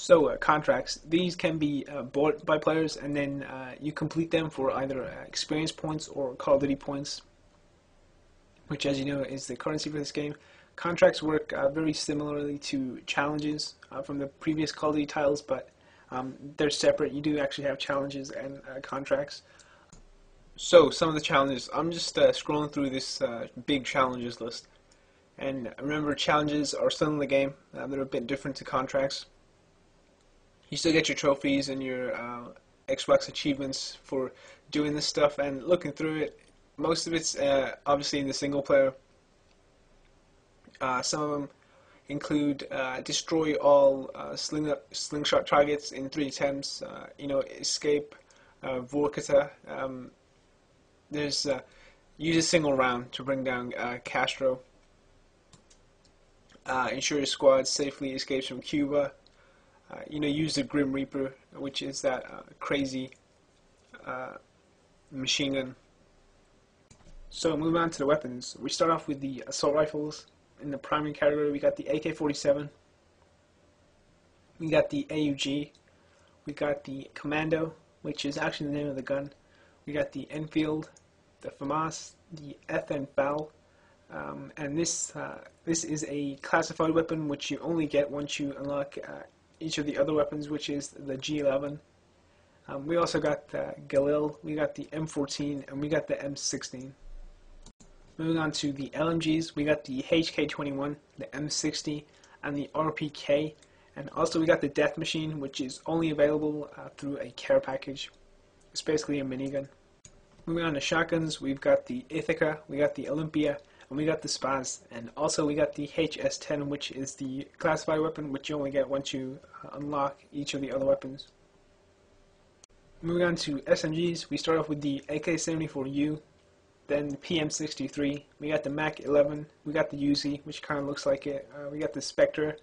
So contracts, these can be bought by players, and then you complete them for either experience points or Call of Duty points, which, as you know, is the currency for this game. Contracts work very similarly to challenges from the previous Call of Duty titles, but they're separate. You do actually have challenges and contracts. So some of the challenges, I'm just scrolling through this big challenges list. And remember, challenges are still in the game. They're a bit different to contracts. You still get your trophies and your Xbox achievements for doing this stuff, and looking through it, most of it's obviously in the single player. Some of them include destroy all slingshot targets in 3 attempts, escape Vorkata. There's use a single round to bring down Castro. Ensure your squad safely escapes from Cuba. Use the Grim Reaper, which is that crazy machine gun. So moving on to the weapons, we start off with the assault rifles. In the primary category, we got the AK-47, we got the AUG, we got the Commando, which is actually the name of the gun. We got the Enfield, the FAMAS, the FN-FAL, and this is a classified weapon which you only get once you unlock each of the other weapons, which is the G11. We also got the Galil, we got the M14, and we got the M16. Moving on to the LMGs, we got the HK21, the M60, and the RPK, and also we got the Death Machine, which is only available through a care package. It's basically a minigun. Moving on to shotguns, we've got the Ithaca, we got the Olympia, and we got the Spaz, and also we got the HS-10, which is the classified weapon, which you only get once you unlock each of the other weapons. Moving on to SMGs, we start off with the AK-74U, then the PM63, we got the MAC-11, we got the Uzi, which kind of looks like it, we got the Spectre,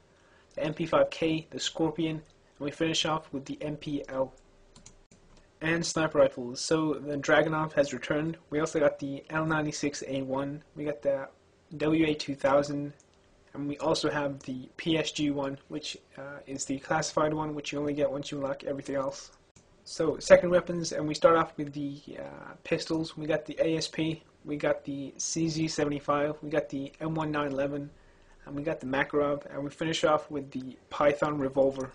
the MP5K, the Scorpion, and we finish off with the MPL. And sniper rifles, so the Dragunov has returned. We also got the L96A1, we got the WA2000, and we also have the PSG1, which is the classified one, which you only get once you unlock everything else. So second weapons, and we start off with the pistols. We got the ASP, we got the CZ75, we got the M1911, and we got the Makarov, and we finish off with the Python revolver.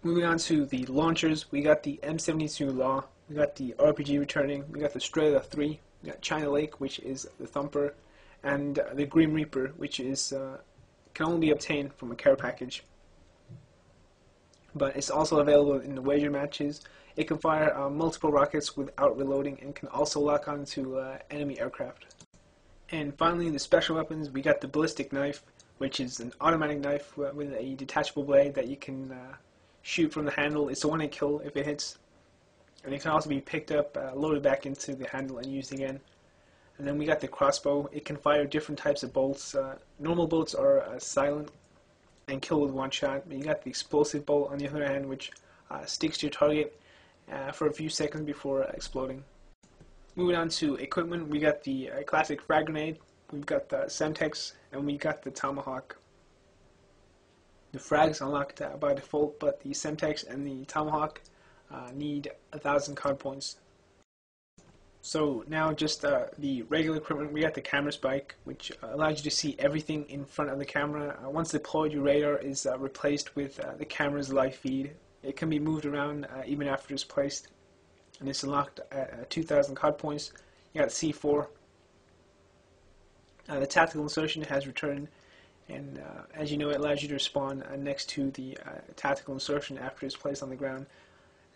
Moving on to the launchers, we got the M72 Law, we got the RPG returning, we got the Strela 3, we got China Lake, which is the Thumper, and the Grim Reaper, which is can only be obtained from a care package. But it's also available in the wager matches. It can fire multiple rockets without reloading and can also lock onto enemy aircraft. And finally, the special weapons, we got the ballistic knife, which is an automatic knife with a detachable blade that you can shoot from the handle. It's a one-hit kill if it hits, and it can also be picked up, loaded back into the handle, and used again. And then we got the crossbow. It can fire different types of bolts. Normal bolts are silent and kill with one shot, but you got the explosive bolt on the other hand, which sticks to your target for a few seconds before exploding. Moving on to equipment, we got the classic frag grenade, we've got the Semtex, and we got the Tomahawk. The frag's unlocked by default, but the Semtex and the Tomahawk need 1,000 COD points. So now just the regular equipment, we got the camera spike, which allows you to see everything in front of the camera. Once deployed, your radar is replaced with the camera's live feed. It can be moved around even after it's placed, and it's unlocked at 2,000 COD points. You got C4. The tactical insertion has returned, and as you know, it allows you to spawn next to the tactical insertion after it's placed on the ground,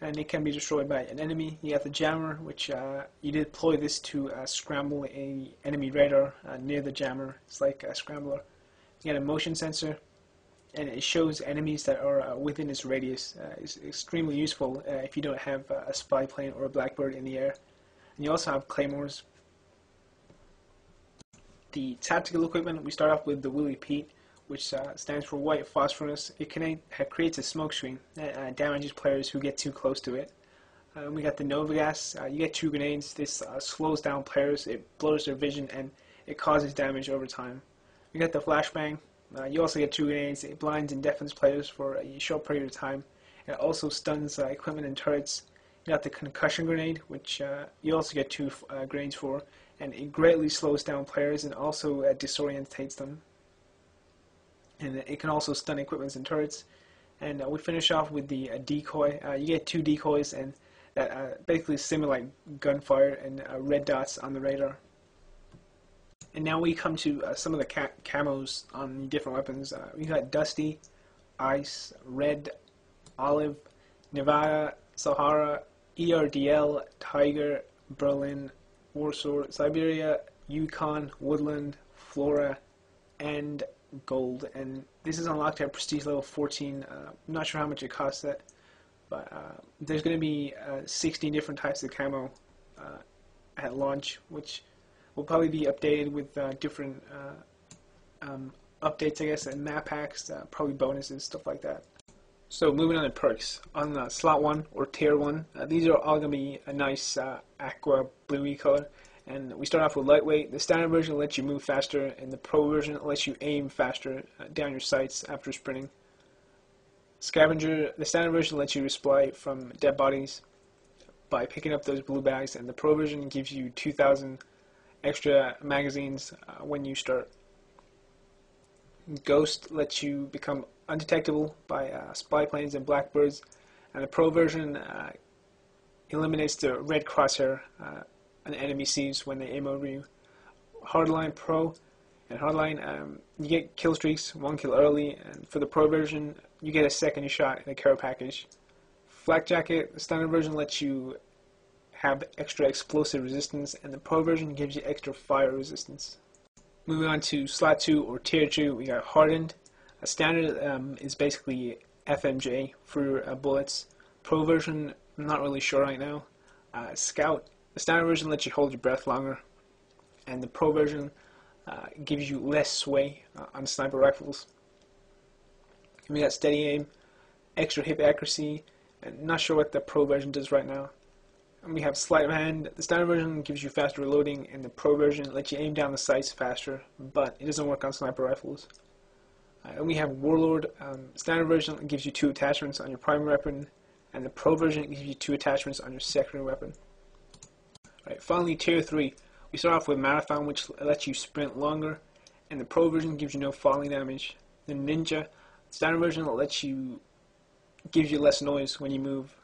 and it can be destroyed by an enemy. You got the jammer, which you deploy this to scramble a enemy radar near the jammer. It's like a scrambler. You got a motion sensor, and it shows enemies that are within its radius. It's extremely useful if you don't have a spy plane or a Blackbird in the air. And you also have claymores. The tactical equipment, we start off with the Willie Pete, which stands for white phosphorus. It creates a smoke screen that damages players who get too close to it. We got the Nova Gas. You get 2 grenades. This slows down players, it blurs their vision, and it causes damage over time. We got the Flashbang. You also get 2 grenades. It blinds and deafens players for a short period of time. It also stuns equipment and turrets. You got the concussion grenade, which you also get 2 grenades for, and it greatly slows down players and also disorientates them. And it can also stun equipment and turrets. And we finish off with the decoy. You get 2 decoys, and that basically simulate gunfire and red dots on the radar. And now we come to some of the camos on the different weapons. We got Dusty, Ice, Red, Olive, Nevada, Sahara, ERDL, Tiger, Berlin, Warsaw, Siberia, Yukon, Woodland, Flora, and Gold. And this is unlocked at Prestige level 14. I'm not sure how much it costs that, but there's going to be 16 different types of camo at launch, which will probably be updated with different updates, I guess, and map packs, probably bonuses, stuff like that. So moving on to perks. On slot 1 or tier 1, these are all going to be a nice aqua bluey color. And we start off with lightweight. The standard version lets you move faster, and the pro version lets you aim faster down your sights after sprinting. Scavenger, the standard version lets you resupply from dead bodies by picking up those blue bags, and the pro version gives you 2,000 extra magazines when you start. Ghost lets you become undetectable by spy planes and blackbirds, and the pro version eliminates the red crosshair an enemy sees when they aim over you. Hardline Pro and Hardline, you get kill streaks, 1 kill early, and for the pro version you get a second shot in a care package. Flak Jacket, the standard version lets you have extra explosive resistance, and the pro version gives you extra fire resistance. Moving on to slot 2 or tier 2, we got Hardened. A standard is basically FMJ for bullets. Pro version, I'm not really sure right now. Scout, the standard version lets you hold your breath longer, and the pro version gives you less sway on sniper rifles. And we got Steady Aim, extra hip accuracy, and not sure what the pro version does right now. And we have Sleight of Hand. The standard version gives you faster reloading, and the pro version lets you aim down the sights faster, but it doesn't work on sniper rifles. And we have Warlord. Standard version gives you 2 attachments on your primary weapon, and the pro version gives you 2 attachments on your secondary weapon. Right, finally, tier 3. We start off with Marathon, which lets you sprint longer, and the pro version gives you no falling damage. The Ninja, standard version gives you less noise when you move,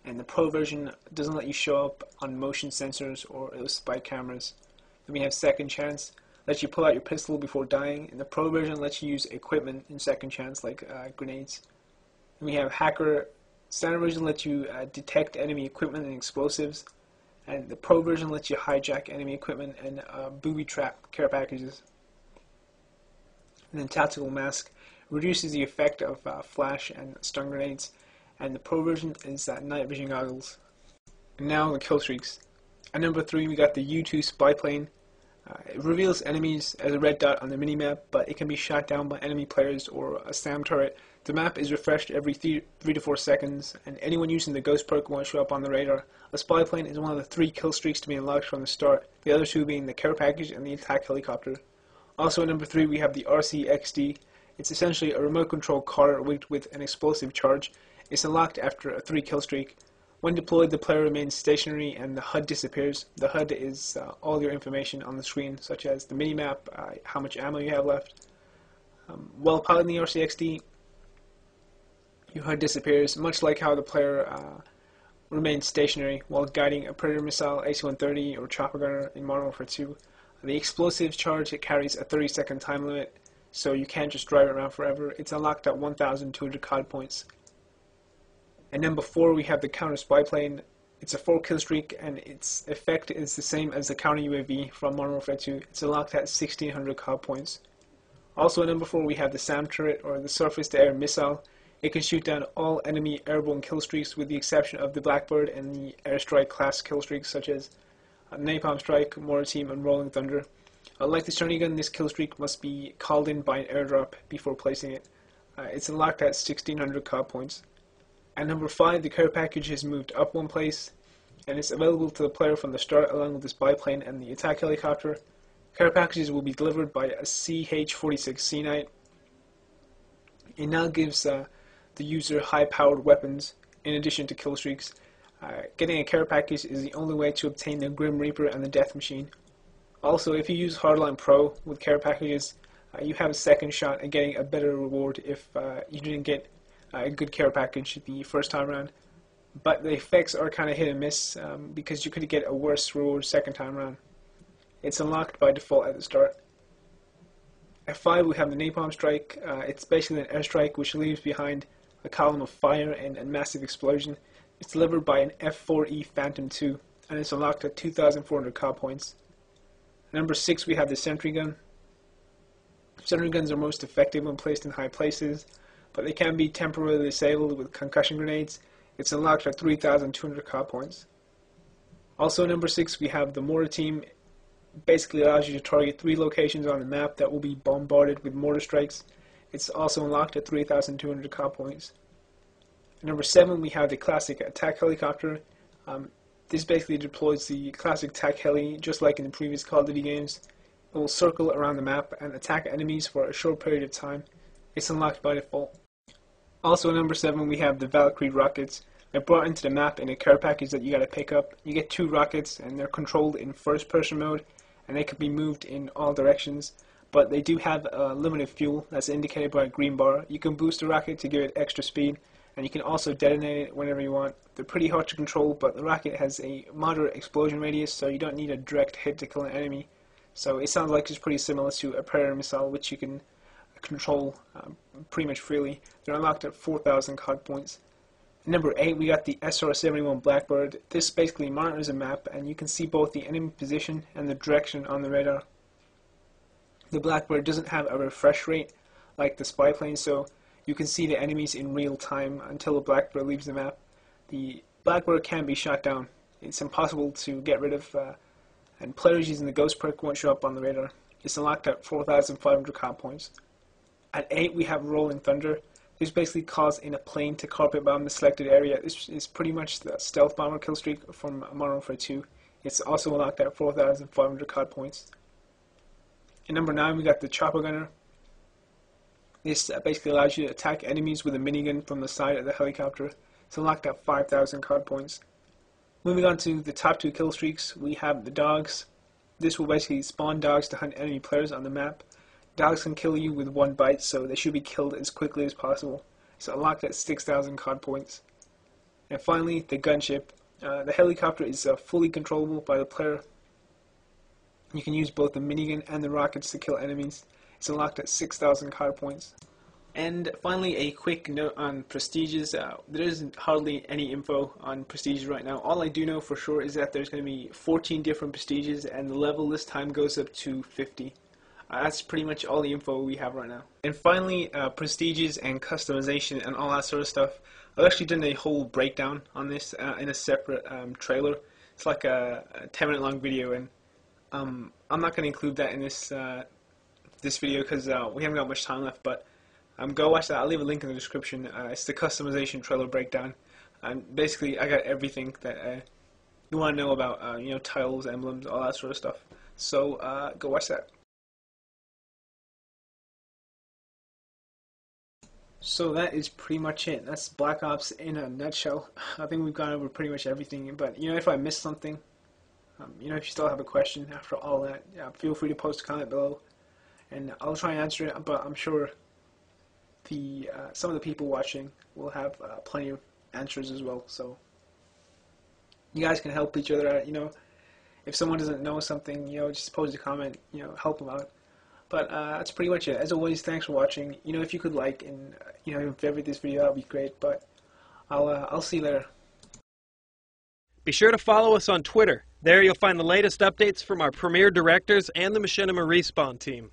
and the pro version doesn't let you show up on motion sensors or those spy cameras. Then we have Second Chance, lets you pull out your pistol before dying, and the pro version lets you use equipment in Second Chance like grenades. Then we have Hacker, standard version lets you detect enemy equipment and explosives, and the pro version lets you hijack enemy equipment and booby trap care packages. And then Tactical Mask reduces the effect of flash and stun grenades, and the pro version is night vision goggles. And now the kill streaks. At number 3 we got the U2 spy plane. It reveals enemies as a red dot on the minimap, but it can be shot down by enemy players or a SAM turret. The map is refreshed every 3 to 4 seconds, and anyone using the Ghost perk won't show up on the radar. A spy plane is one of the 3 kill streaks to be unlocked from the start, the other 2 being the care package and the attack helicopter. Also at number 3 we have the RCXD. It's essentially a remote control car rigged with an explosive charge. It's unlocked after a 3 kill streak. When deployed, the player remains stationary and the HUD disappears. The HUD is all your information on the screen, such as the minimap, how much ammo you have left. While piloting the RCXD, your HUD disappears, much like how the player remains stationary while guiding a Predator missile, AC-130, or chopper gunner in Modern Warfare 2. The explosive charge, it carries a 30-second time limit, so you can't just drive it around forever. It's unlocked at 1,200 COD points. And number 4 we have the counter spy plane. It's a 4 kill streak, and its effect is the same as the counter UAV from Modern Warfare 2. It's unlocked at 1,600 COD points. Also at number 4 we have the SAM turret, or the surface to air missile. It can shoot down all enemy airborne kill streaks with the exception of the Blackbird and the airstrike class kill streaks such as Napalm Strike, Mortar Team, and Rolling Thunder. Like the Stony Gun, this kill streak must be called in by an airdrop before placing it. It's unlocked at 1,600 COD points. At number 5, the care package has moved up 1 place, and it's available to the player from the start along with the spy plane and the attack helicopter. Care packages will be delivered by a CH-46 Sea Knight. It now gives the user high-powered weapons in addition to kill streaks. Getting a care package is the only way to obtain the Grim Reaper and the Death Machine. Also, if you use Hardline Pro with care packages, you have a second shot at getting a better reward if you didn't get a good care package the first time around. But the effects are kind of hit and miss because you could get a worse reward second time around. It's unlocked by default at the start. At 5 we have the Napalm Strike. It's basically an airstrike which leaves behind a column of fire and a massive explosion. It's delivered by an F4E Phantom II and it's unlocked at 2,400 COD points. At number 6 we have the Sentry Gun. Sentry guns are most effective when placed in high places, but they can be temporarily disabled with concussion grenades. It's unlocked at 3,200 COD points. Also at number 6 we have the Mortar Team. Basically allows you to target 3 locations on the map that will be bombarded with mortar strikes. It's also unlocked at 3,200 COD points. At number 7 we have the classic attack helicopter. This basically deploys the classic attack heli just like in the previous Call of Duty games. It will circle around the map and attack enemies for a short period of time. It's unlocked by default. Also at number 7 we have the Valkyrie rockets. They're brought into the map in a care package that you gotta pick up. You get 2 rockets and they're controlled in first person mode and they can be moved in all directions, but they do have limited fuel that's indicated by a green bar. You can boost the rocket to give it extra speed and you can also detonate it whenever you want. They're pretty hard to control, but the rocket has a moderate explosion radius, so you don't need a direct hit to kill an enemy. So it sounds like it's pretty similar to a Predator missile, which you can control pretty much freely. They're unlocked at 4,000 COD points. At number 8 we got the SR-71 Blackbird. This basically monitors a map and you can see both the enemy position and the direction on the radar. The Blackbird doesn't have a refresh rate like the spy plane, so you can see the enemies in real time until the Blackbird leaves the map. The Blackbird can be shot down. It's impossible to get rid of, and players using the Ghost perk won't show up on the radar. It's unlocked at 4,500 COD points. At 8 we have Rolling Thunder. This basically caused in a plane to carpet bomb the selected area. This is pretty much the stealth bomber killstreak from Modern Warfare 2. It's also unlocked at 4,500 COD points. At number 9 we got the Chopper Gunner. This basically allows you to attack enemies with a minigun from the side of the helicopter. It's unlocked at 5,000 COD points. Moving on to the top 2 kill streaks, we have the Dogs. This will basically spawn dogs to hunt enemy players on the map. Dogs can kill you with 1 bite, so they should be killed as quickly as possible. It's unlocked at 6,000 COD points. And finally, the Gunship. The helicopter is fully controllable by the player. You can use both the minigun and the rockets to kill enemies. It's unlocked at 6,000 COD points. And finally, a quick note on prestiges. There isn't hardly any info on prestiges right now. All I do know for sure is that there's going to be 14 different prestiges and the level this time goes up to 50. That's pretty much all the info we have right now. And finally, prestiges and customization and all that sort of stuff. I've actually done a whole breakdown on this in a separate trailer. It's like a 10-minute long video, and I'm not going to include that in this this video because we haven't got much time left. But go watch that. I'll leave a link in the description. It's the customization trailer breakdown, and basically I got everything that you want to know about, you know, tiles, emblems, all that sort of stuff. So go watch that. So that is pretty much it. That's Black Ops in a nutshell. I think we've gone over pretty much everything. But you know, if I missed something, you know, if you still have a question after all that, feel free to post a comment below, and I'll try and answer it. But I'm sure the some of the people watching will have plenty of answers as well. So you guys can help each other out. You know, if someone doesn't know something, you know, just post a comment. You know, help them out. But that's pretty much it. As always, thanks for watching. You know, if you could like and you know favorite this video, that would be great. But I'll see you later. Be sure to follow us on Twitter. There you'll find the latest updates from our premier directors and the Machinima Respawn team.